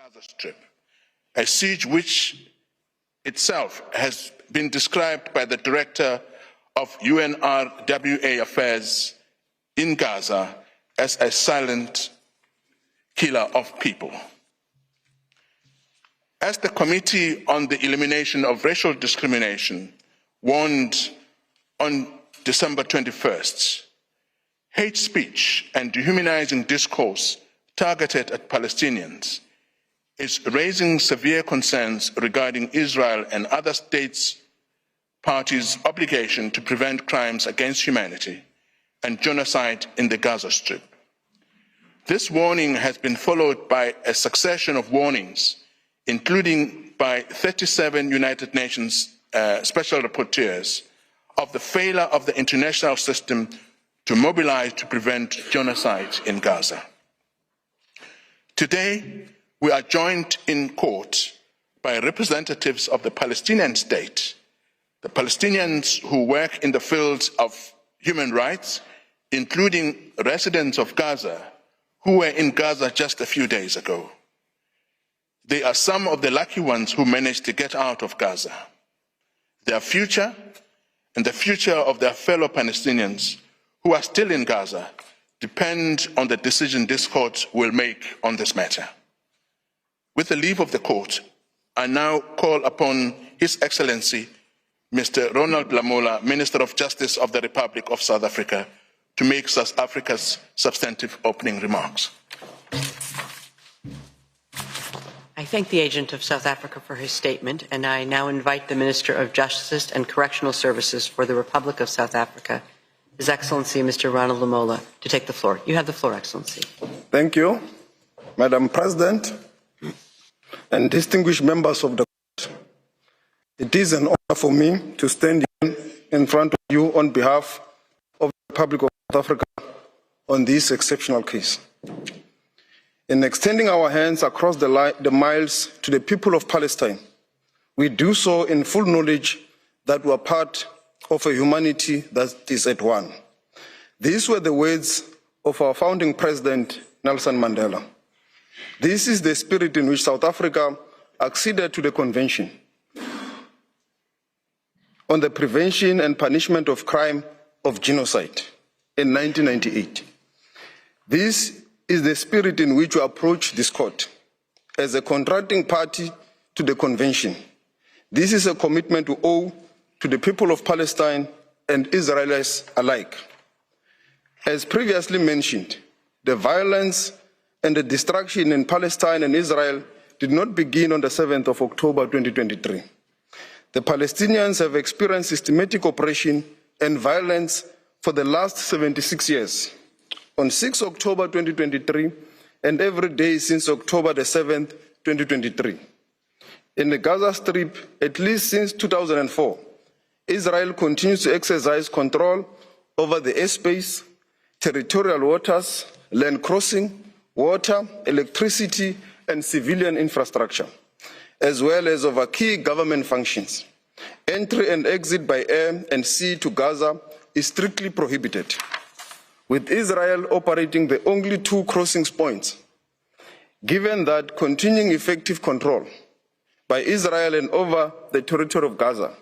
Gaza Strip, a siege which itself has been described by the director of UNRWA Affairs in Gaza as a silent killer of people. As the Committee on the Elimination of Racial Discrimination warned on December 21st, hate speech and dehumanizing discourse targeted at Palestinians is raising severe concerns regarding Israel and other states' parties' obligation to prevent crimes against humanity and genocide in the Gaza Strip. This warning has been followed by a succession of warnings, including by 37 United Nations special rapporteurs, of the failure of the international system to mobilize to prevent genocide in Gaza. Today, we are joined in court by representatives of the Palestinian state, the Palestinians who work in the fields of human rights, including residents of Gaza who were in Gaza just a few days ago. They are some of the lucky ones who managed to get out of Gaza. Their future and the future of their fellow Palestinians who are still in Gaza depend on the decision this court will make on this matter. With the leave of the court, I now call upon His Excellency, Mr. Ronald Lamola, Minister of Justice of the Republic of South Africa, to make South Africa's substantive opening remarks. I thank the agent of South Africa for his statement, and I now invite the Minister of Justice and Correctional Services for the Republic of South Africa, His Excellency Mr. Ronald Lamola, to take the floor. You have the floor, Excellency. Thank you, Madam President, and distinguished members of the court. It is an honor for me to stand in front of you on behalf of the Republic of South Africa on this exceptional case. In extending our hands across the miles to the people of Palestine, we do so in full knowledge that we are part of a humanity that is at one. These were the words of our founding president, Nelson Mandela. This is the spirit in which South Africa acceded to the Convention on the Prevention and Punishment of Crime of Genocide in 1998. This is the spirit in which we approach this court as a contracting party to the Convention. This is a commitment we owe to the people of Palestine and Israelis alike. As previously mentioned, the violence and the destruction in Palestine and Israel did not begin on the 7th of October 2023. The Palestinians have experienced systematic oppression and violence for the last 76 years. On 6 October 2023 and every day since October the 7th, 2023. In the Gaza Strip, at least since 2004, Israel continues to exercise control over the airspace, territorial waters, land crossing, water, electricity, and civilian infrastructure, as well as over key government functions. Entry and exit by air and sea to Gaza is strictly prohibited, with Israel operating the only two crossing points. Given that continuing effective control by Israel and over the territory of Gaza,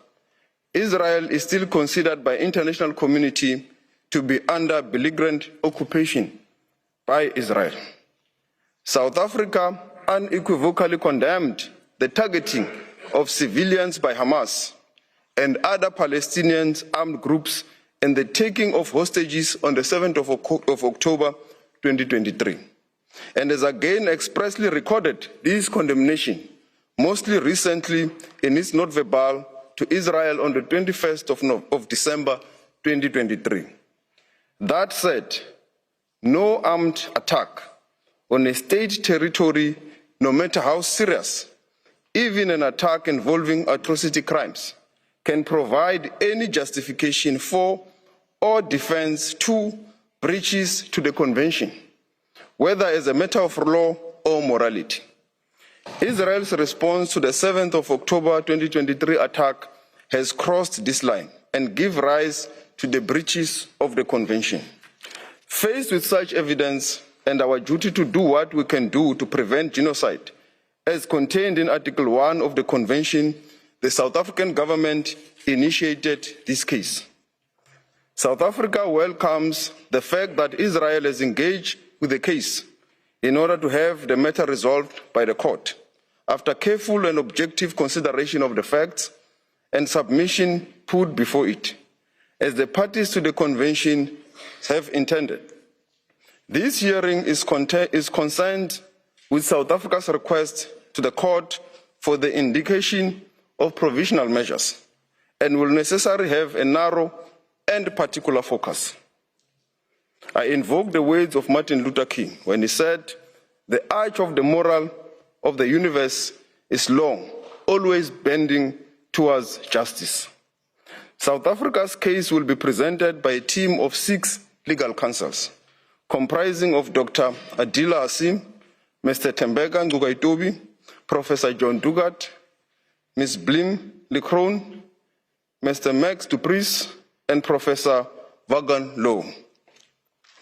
Israel is still considered by the international community to be under belligerent occupation by Israel. South Africa unequivocally condemned the targeting of civilians by Hamas and other Palestinian armed groups and the taking of hostages on the 7th of October 2023, and has again expressly recorded this condemnation, mostly recently in its note verbal to Israel on the 21st of December 2023. That said, no armed attack on a state territory, no matter how serious, even an attack involving atrocity crimes, can provide any justification for or defense to breaches to the Convention, whether as a matter of law or morality. Israel's response to the 7th of October 2023 attack has crossed this line and give rise to the breaches of the Convention. Faced with such evidence and our duty to do what we can do to prevent genocide As contained in Article 1 of the Convention, the South African government initiated this case. South Africa welcomes the fact that Israel has engaged with the case in order to have the matter resolved by the court, after careful and objective consideration of the facts and submission put before it, as the parties to the convention have intended. This hearing is concerned with South Africa's request to the court for the indication of provisional measures and will necessarily have a narrow and particular focus. I invoke the words of Martin Luther King when he said, "The arch of the moral of the universe is long, always bending towards justice." South Africa's case will be presented by a team of 6 legal counsels, comprising of Dr. Adila Hasim, Mr. Tembeka Ngcukaitobi, Professor John Dugat, Ms. Blim Licron, Mr. Max du Preez, and Professor Vaughan Low.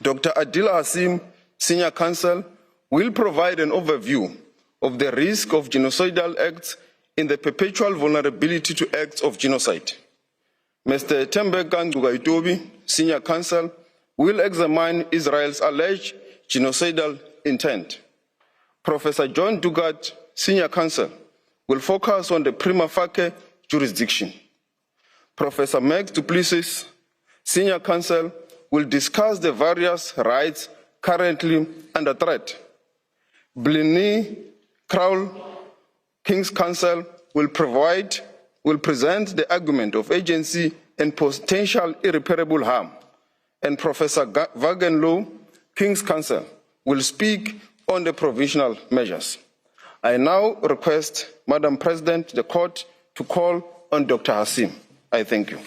Dr. Adila Hasim, Senior Counsel, will provide an overview of the risk of genocidal acts in the perpetual vulnerability to acts of genocide. Mr. Tembeka Ngcukaitobi, Senior Counsel, will examine Israel's alleged genocidal intent. Professor John Dugat, Senior Counsel, will focus on the prima facie jurisdiction. Professor Max du Preez, Senior Counsel, will discuss the various rights currently under threat. Blinny Crowell, King's Counsel, will present the argument of agency and potential irreparable harm. And Professor Vaughan Low, King's Counsel, will speak on the provisional measures. I now request, Madam President, the court to call on Dr. Hasim. I thank you.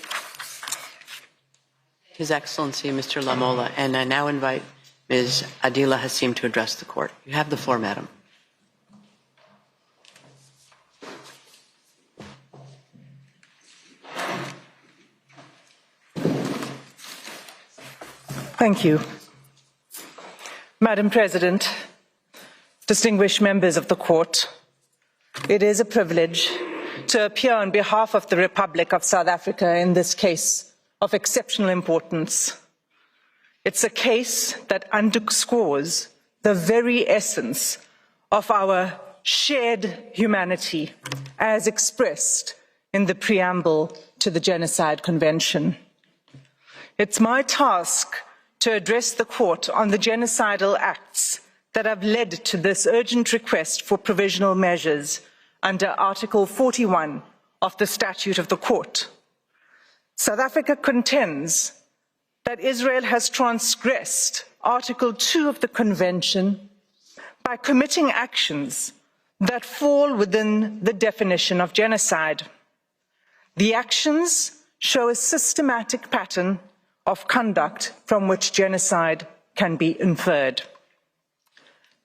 His Excellency, Mr. Lamola, and I now invite Ms. Adila Hasim to address the court. You have the floor, madam. Thank you. Madam President, distinguished members of the court, it is a privilege to appear on behalf of the Republic of South Africa in this case of exceptional importance. It's a case that underscores the very essence of our shared humanity as expressed in the preamble to the Genocide Convention. It's my task to address the court on the genocidal acts that have led to this urgent request for provisional measures under Article 41 of the Statute of the Court. South Africa contends that Israel has transgressed Article 2 of the Convention by committing actions that fall within the definition of genocide. The actions show a systematic pattern of conduct from which genocide can be inferred.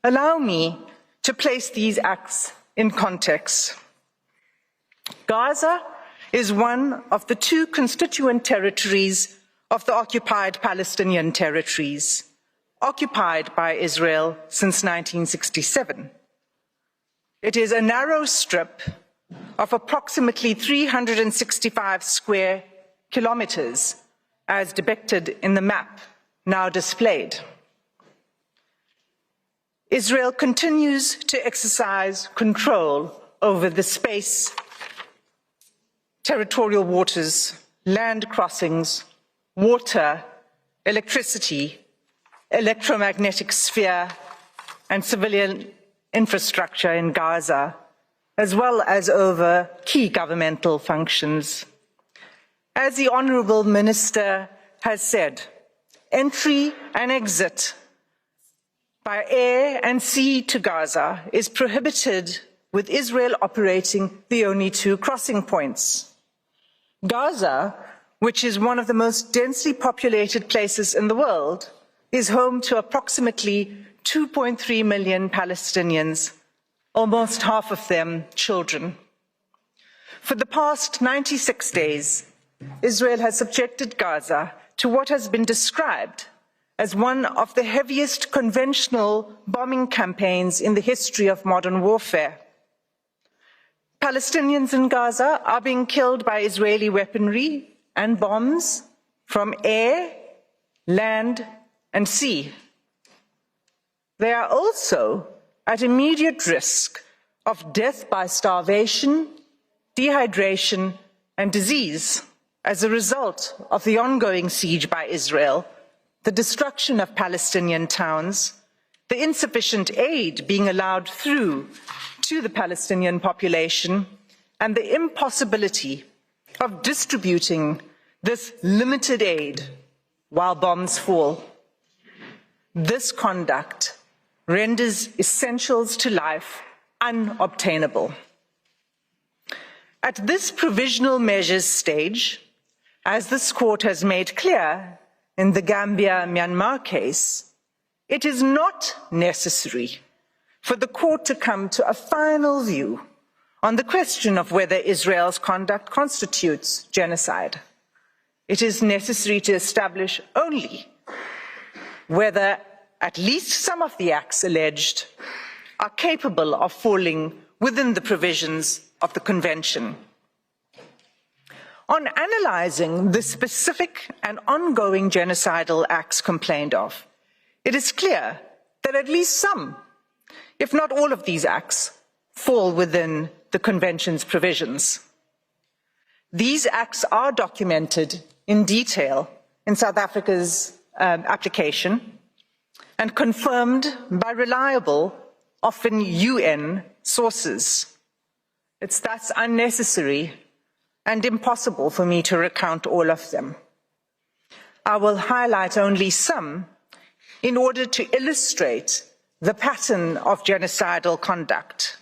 Allow me to place these acts in context. Gaza is one of the 2 constituent territories of the occupied Palestinian territories, occupied by Israel since 1967. It is a narrow strip of approximately 365 square kilometers, as depicted in the map now displayed. Israel continues to exercise control over the space, territorial waters, land crossings, water, electricity, electromagnetic sphere, and civilian infrastructure in Gaza, as well as over key governmental functions. As the Honourable Minister has said, entry and exit by air and sea to Gaza is prohibited, with Israel operating the only 2 crossing points. Gaza, which is one of the most densely populated places in the world, is home to approximately 2.3 million Palestinians, almost half of them children. For the past 96 days, Israel has subjected Gaza to what has been described as one of the heaviest conventional bombing campaigns in the history of modern warfare. Palestinians in Gaza are being killed by Israeli weaponry and bombs from air, land, and sea. They are also at immediate risk of death by starvation, dehydration, and disease as a result of the ongoing siege by Israel, the destruction of Palestinian towns, the insufficient aid being allowed through to the Palestinian population, and the impossibility of distributing this limited aid while bombs fall. This conduct renders essentials to life unobtainable. At this provisional measures stage, as this court has made clear in the Gambia-Myanmar case, it is not necessary for the court to come to a final view on the question of whether Israel's conduct constitutes genocide. It is necessary to establish only whether at least some of the acts alleged are capable of falling within the provisions of the Convention. On analysing the specific and ongoing genocidal acts complained of, it is clear that at least some, if not all of these acts, fall within the Convention's provisions. These acts are documented in detail in South Africa's application and confirmed by reliable, often UN sources. It's thus unnecessary and impossible for me to recount all of them. I will highlight only some in order to illustrate the pattern of genocidal conduct.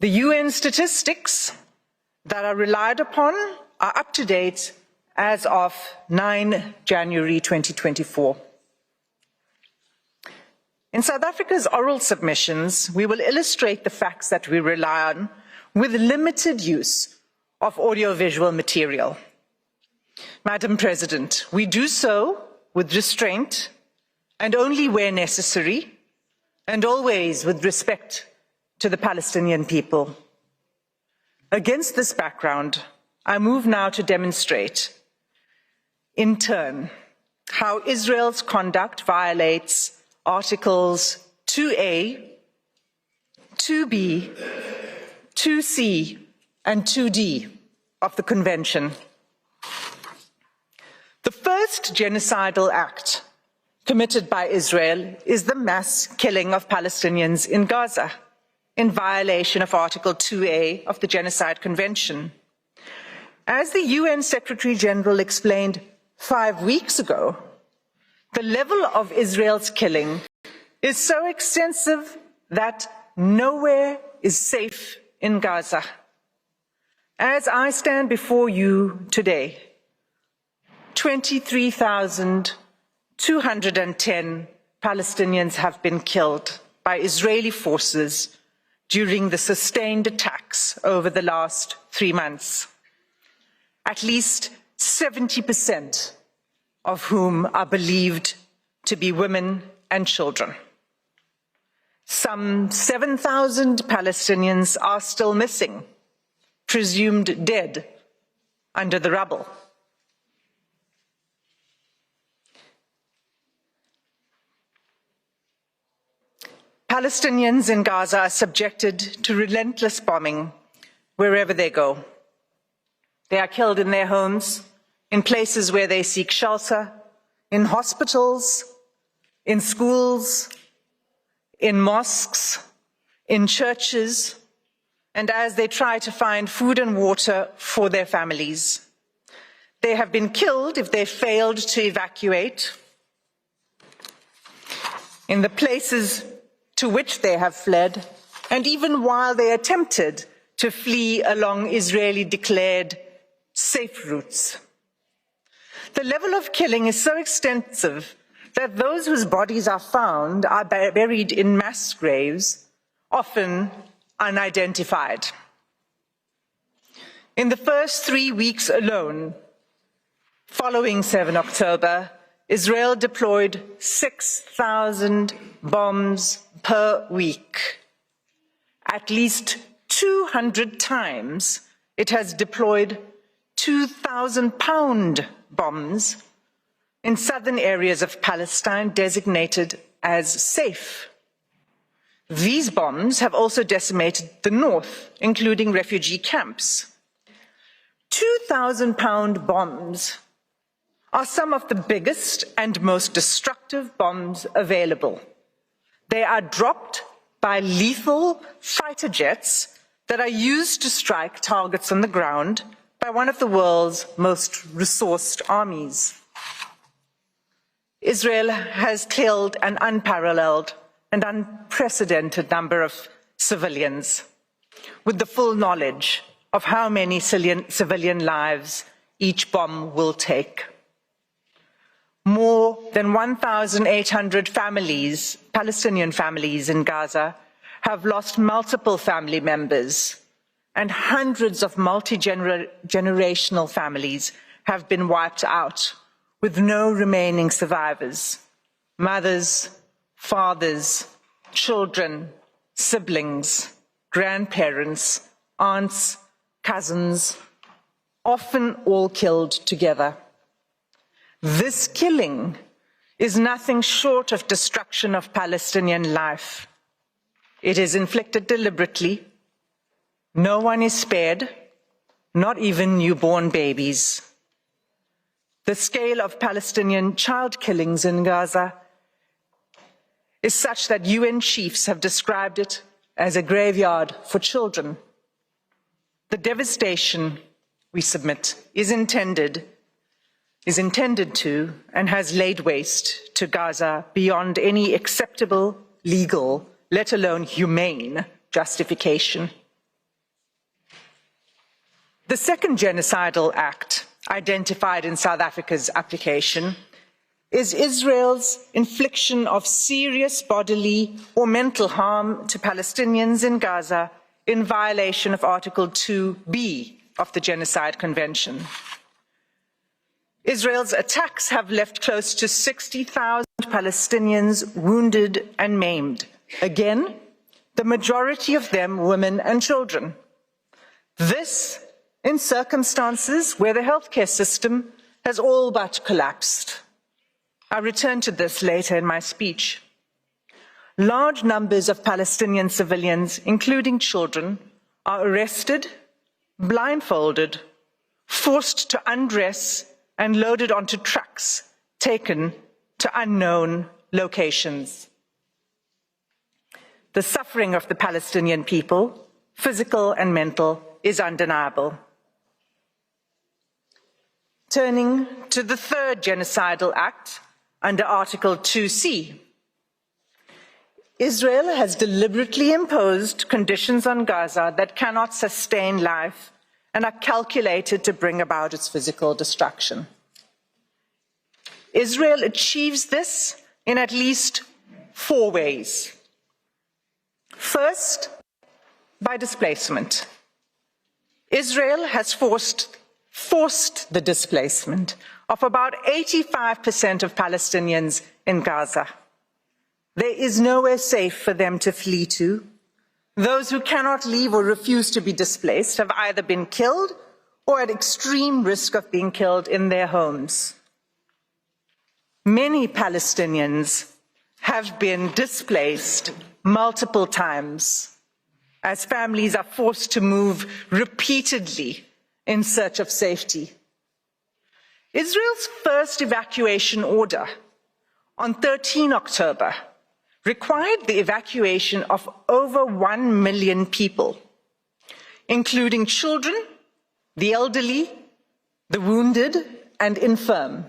The UN statistics that are relied upon are up to date as of 9 January 2024. In South Africa's oral submissions, we will illustrate the facts that we rely on with limited use of audiovisual material. Madam President, we do so with restraint and only where necessary, and always with respect to the Palestinian people. Against this background, I move now to demonstrate, in turn, how Israel's conduct violates Articles 2A, 2B, 2C, and 2D of the Convention. The first genocidal act committed by Israel is the mass killing of Palestinians in Gaza, in violation of Article 2A of the Genocide Convention. As the UN Secretary General explained 5 weeks ago, the level of Israel's killing is so extensive that nowhere is safe in Gaza. As I stand before you today, 23,210 Palestinians have been killed by Israeli forces during the sustained attacks over the last 3 months. At least 70% of whom are believed to be women and children. Some 7,000 Palestinians are still missing, presumed dead under the rubble. Palestinians in Gaza are subjected to relentless bombing wherever they go. They are killed in their homes, in places where they seek shelter, in hospitals, in schools, in mosques, in churches, and as they try to find food and water for their families. They have been killed if they failed to evacuate. In the places to which they have fled, and even while they attempted to flee along Israeli-declared safe routes. The level of killing is so extensive that those whose bodies are found are buried in mass graves, often unidentified. In the first 3 weeks alone, following 7 October, Israel deployed 6,000 bombs per week. At least 200 times it has deployed 2,000-pound bombs in southern areas of Palestine designated as safe. These bombs have also decimated the north, including refugee camps. 2,000-pound bombs are some of the biggest and most destructive bombs available. They are dropped by lethal fighter jets that are used to strike targets on the ground by one of the world's most resourced armies. Israel has killed an unparalleled and unprecedented number of civilians, with the full knowledge of how many civilian lives each bomb will take. More than 1,800 families, Palestinian families in Gaza, have lost multiple family members, and hundreds of multi-generational families have been wiped out, with no remaining survivors. Mothers, fathers, children, siblings, grandparents, aunts, cousins, often all killed together. This killing is nothing short of destruction of Palestinian life. It is inflicted deliberately. No one is spared, not even newborn babies. The scale of Palestinian child killings in Gaza is such that UN chiefs have described it as a graveyard for children. The devastation, we submit, is intended to and has laid waste to Gaza beyond any acceptable legal, let alone humane, justification. The second genocidal act identified in South Africa's application is Israel's infliction of serious bodily or mental harm to Palestinians in Gaza in violation of Article 2B of the Genocide Convention. Israel's attacks have left close to 60,000 Palestinians wounded and maimed. Again, the majority of them women and children. This in circumstances where the healthcare system has all but collapsed. I'll return to this later in my speech. Large numbers of Palestinian civilians, including children, are arrested, blindfolded, forced to undress, and loaded onto trucks taken to unknown locations. The suffering of the Palestinian people, physical and mental, is undeniable. Turning to the third genocidal act under Article 2C. Israel has deliberately imposed conditions on Gaza that cannot sustain life and are calculated to bring about its physical destruction. Israel achieves this in at least 4 ways. First, by displacement. Israel has forced the displacement of about 85% of Palestinians in Gaza. There is nowhere safe for them to flee to. Those who cannot leave or refuse to be displaced have either been killed or at extreme risk of being killed in their homes. Many Palestinians have been displaced multiple times as families are forced to move repeatedly in search of safety. Israel's first evacuation order on 13 October required the evacuation of over 1 million people, including children, the elderly, the wounded, and infirm.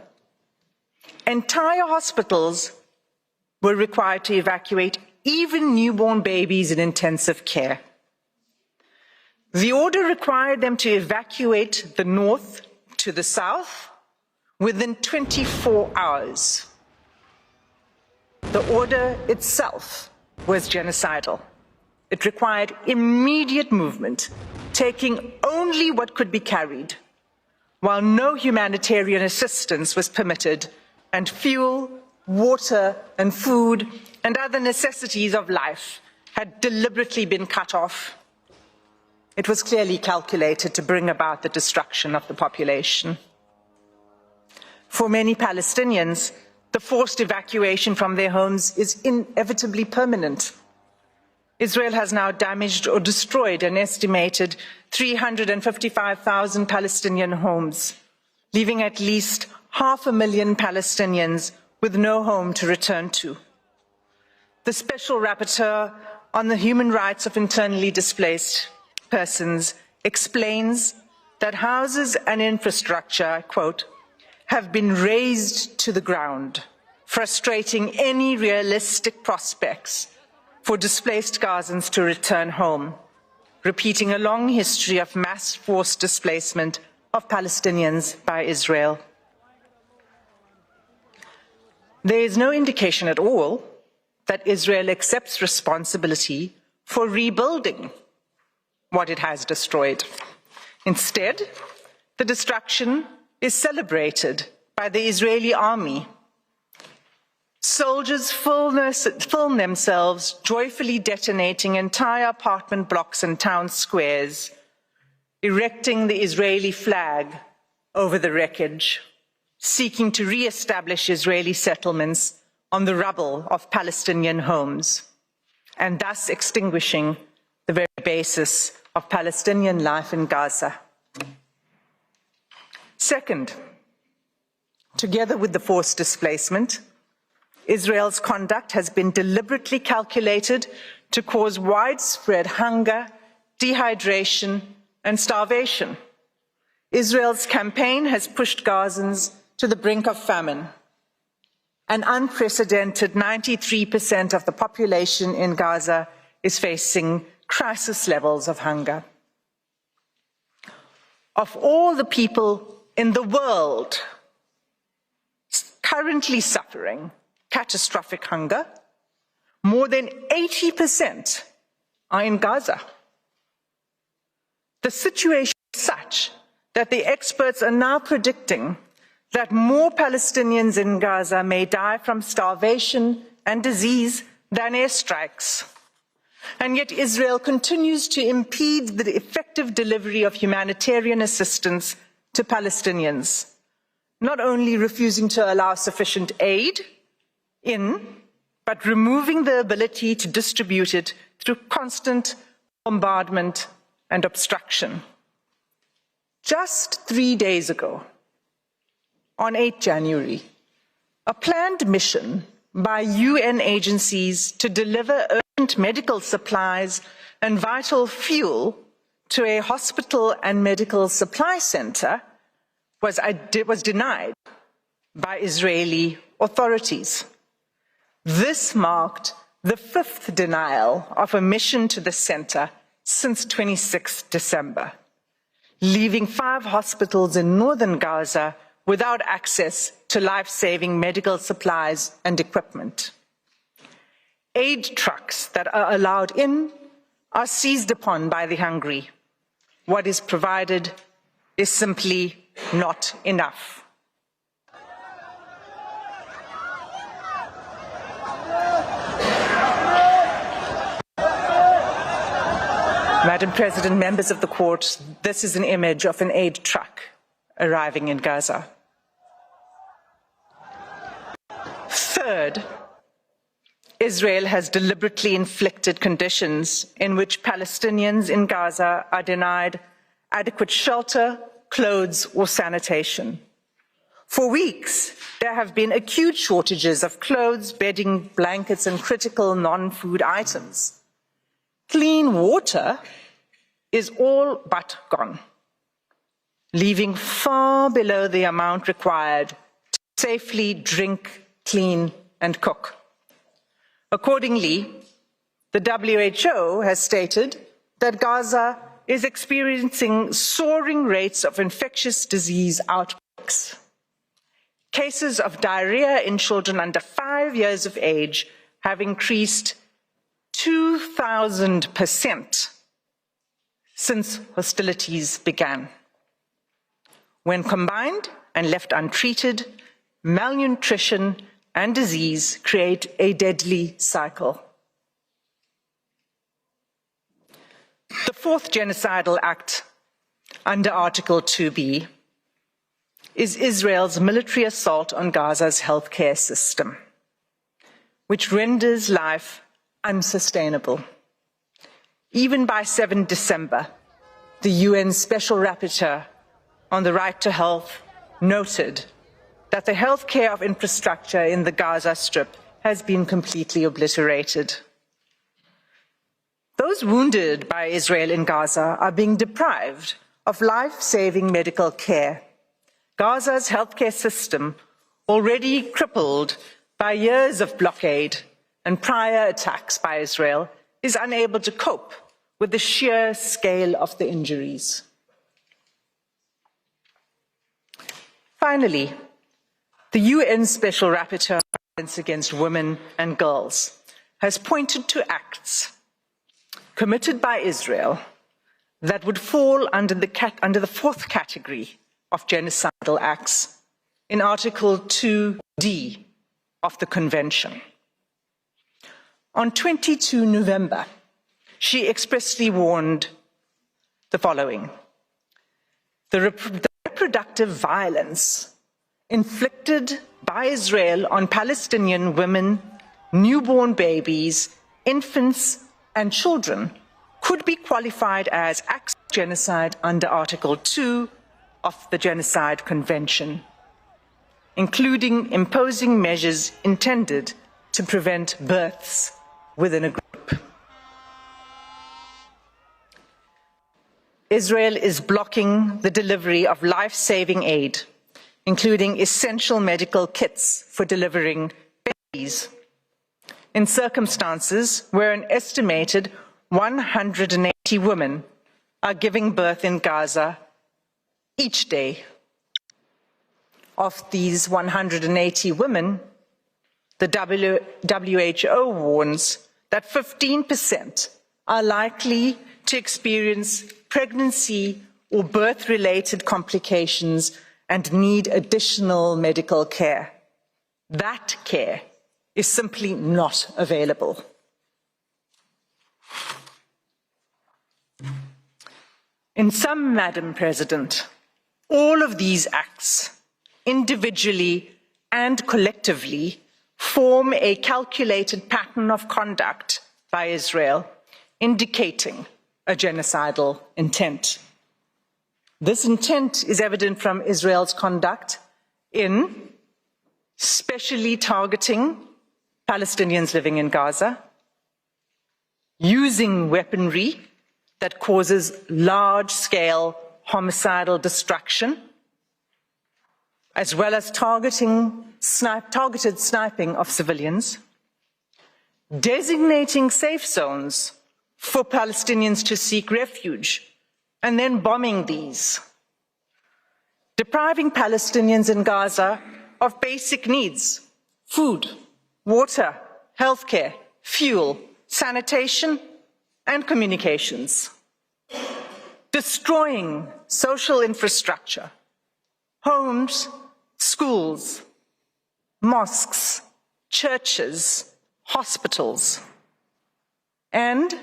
Entire hospitals were required to evacuate, even newborn babies in intensive care. The order required them to evacuate the north to the south within 24 hours. The order itself was genocidal. It required immediate movement, taking only what could be carried, while no humanitarian assistance was permitted, and fuel, water, and food, and other necessities of life had deliberately been cut off. It was clearly calculated to bring about the destruction of the population. For many Palestinians, the forced evacuation from their homes is inevitably permanent. Israel has now damaged or destroyed an estimated 355,000 Palestinian homes, leaving at least 500,000 Palestinians with no home to return to. The Special Rapporteur on the Human Rights of Internally Displaced Persons explains that houses and infrastructure, I quote, have been razed to the ground, frustrating any realistic prospects for displaced Gazans to return home, repeating a long history of mass forced displacement of Palestinians by Israel. There is no indication at all that Israel accepts responsibility for rebuilding what it has destroyed. Instead, the destruction is celebrated by the Israeli army. Soldiers film themselves joyfully detonating entire apartment blocks and town squares, erecting the Israeli flag over the wreckage, seeking to re-establish Israeli settlements on the rubble of Palestinian homes, and thus extinguishing the very basis of Palestinian life in Gaza. Second, together with the forced displacement, Israel's conduct has been deliberately calculated to cause widespread hunger, dehydration, and starvation. Israel's campaign has pushed Gazans to the brink of famine. An unprecedented 93% of the population in Gaza is facing crisis levels of hunger. Of all the people in the world currently suffering catastrophic hunger, more than 80% are in Gaza. The situation is such that the experts are now predicting that more Palestinians in Gaza may die from starvation and disease than airstrikes. And yet Israel continues to impede the effective delivery of humanitarian assistance to Palestinians, not only refusing to allow sufficient aid in, but removing the ability to distribute it through constant bombardment and obstruction. Just 3 days ago, on 8 January, a planned mission by UN agencies to deliver urgent medical supplies and vital fuel to a hospital and medical supply center was denied by Israeli authorities. This marked the 5th denial of a mission to the center since 26 December, leaving 5 hospitals in northern Gaza without access to life-saving medical supplies and equipment. Aid trucks that are allowed in are seized upon by the hungry. What is provided is simply not enough. Madam President, members of the court, this is an image of an aid truck arriving in Gaza. Third, Israel has deliberately inflicted conditions in which Palestinians in Gaza are denied adequate shelter, clothes, or sanitation. For weeks, there have been acute shortages of clothes, bedding, blankets, and critical non-food items. Clean water is all but gone, leaving far below the amount required to safely drink, clean, and cook. Accordingly, the WHO has stated that Gaza is experiencing soaring rates of infectious disease outbreaks. Cases of diarrhea in children under 5 years of age have increased 2,000% since hostilities began. When combined and left untreated, malnutrition and disease create a deadly cycle. The fourth genocidal act under Article 2B is Israel's military assault on Gaza's healthcare system, which renders life unsustainable. Even by 7 December, the UN Special Rapporteur on the right to health noted that the healthcare of infrastructure in the Gaza Strip has been completely obliterated. Those wounded by Israel in Gaza are being deprived of life-saving medical care. Gaza's healthcare system, already crippled by years of blockade and prior attacks by Israel, is unable to cope with the sheer scale of the injuries. Finally, the UN Special Rapporteur on violence against women and girls has pointed to acts committed by Israel that would fall under the fourth category of genocidal acts in Article 2D of the Convention. On 22 November, she expressly warned the following: the reproductive violence inflicted by Israel on Palestinian women, newborn babies, infants, and children could be qualified as acts of genocide under Article 2 of the Genocide Convention, including imposing measures intended to prevent births within a group. Israel is blocking the delivery of life-saving aid, including essential medical kits for delivering babies, in circumstances where an estimated 180 women are giving birth in Gaza each day. Of these 180 women, the WHO warns that 15% are likely to experience pregnancy or birth-related complications and need additional medical care. That care is simply not available. In sum, Madam President, all of these acts, individually and collectively, form a calculated pattern of conduct by Israel, indicating a genocidal intent. This intent is evident from Israel's conduct in specially targeting Palestinians living in Gaza, using weaponry that causes large-scale homicidal destruction, as well as targeted sniping of civilians, designating safe zones for Palestinians to seek refuge, and then bombing these, depriving Palestinians in Gaza of basic needs: food, water, healthcare, fuel, sanitation, and communications, destroying social infrastructure, homes, schools, mosques, churches, hospitals, and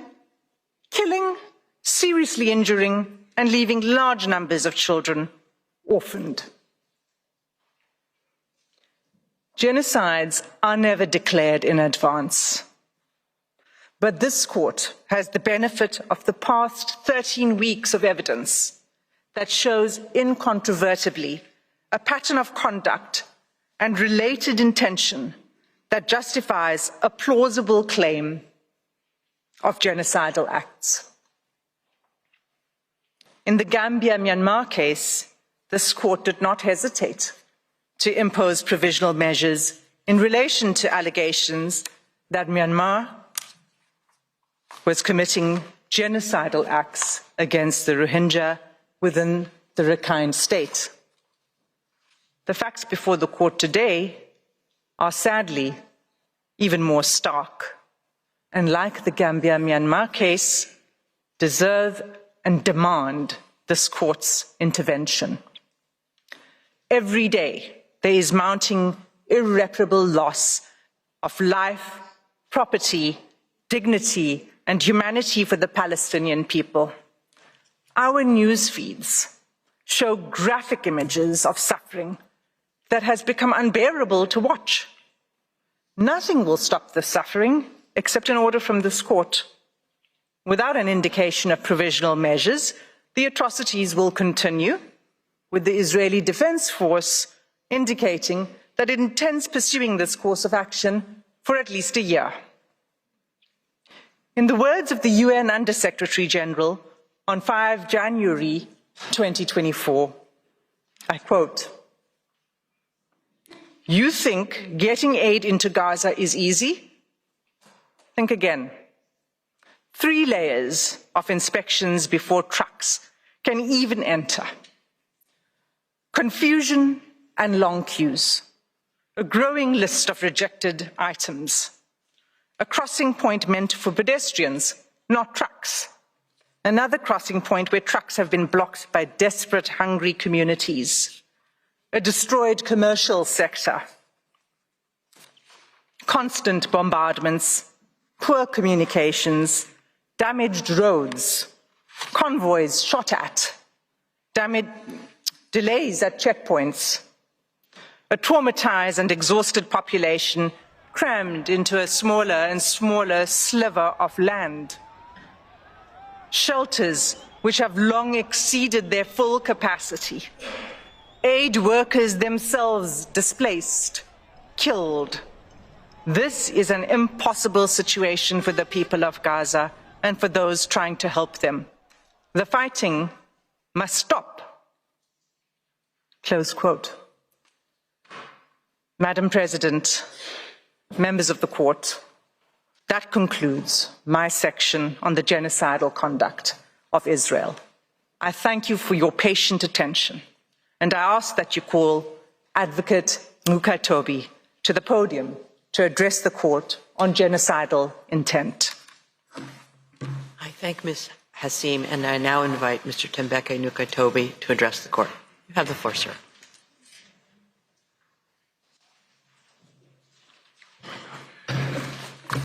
killing, seriously injuring, and leaving large numbers of children orphaned. Genocides are never declared in advance, but this court has the benefit of the past 13 weeks of evidence that shows incontrovertibly a pattern of conduct and related intention that justifies a plausible claim of genocidal acts. In the Gambia-Myanmar case, this court did not hesitate to impose provisional measures in relation to allegations that Myanmar was committing genocidal acts against the Rohingya within the Rakhine state. The facts before the court today are sadly even more stark, and like the Gambia-Myanmar case, deserve and demand this court's intervention. Every day, there is mounting irreparable loss of life, property, dignity, and humanity for the Palestinian people. Our news feeds show graphic images of suffering that has become unbearable to watch. Nothing will stop the suffering except an order from this court. Without an indication of provisional measures, the atrocities will continue, with the Israeli Defense Force indicating that it intends pursuing this course of action for at least a year. In the words of the UN Under-Secretary General on 5 January 2024, I quote, "You think getting aid into Gaza is easy? Think again. 3 layers of inspections before trucks can even enter. Confusion and long queues. A growing list of rejected items. A crossing point meant for pedestrians, not trucks. Another crossing point where trucks have been blocked by desperate, hungry communities. A destroyed commercial sector. Constant bombardments, poor communications, damaged roads, convoys shot at, delays at checkpoints, a traumatized and exhausted population crammed into a smaller and smaller sliver of land, shelters which have long exceeded their full capacity, aid workers themselves displaced, killed. This is an impossible situation for the people of Gaza and for those trying to help them. The fighting must stop." Close quote. Madam President, members of the court, that concludes my section on the genocidal conduct of Israel. I thank you for your patient attention, and I ask that you call Advocate Nukaitobi to the podium to address the court on genocidal intent. I thank Ms. Hassim, and I now invite Mr. Tembeke Nukaitobi to address the court. You have the floor, sir.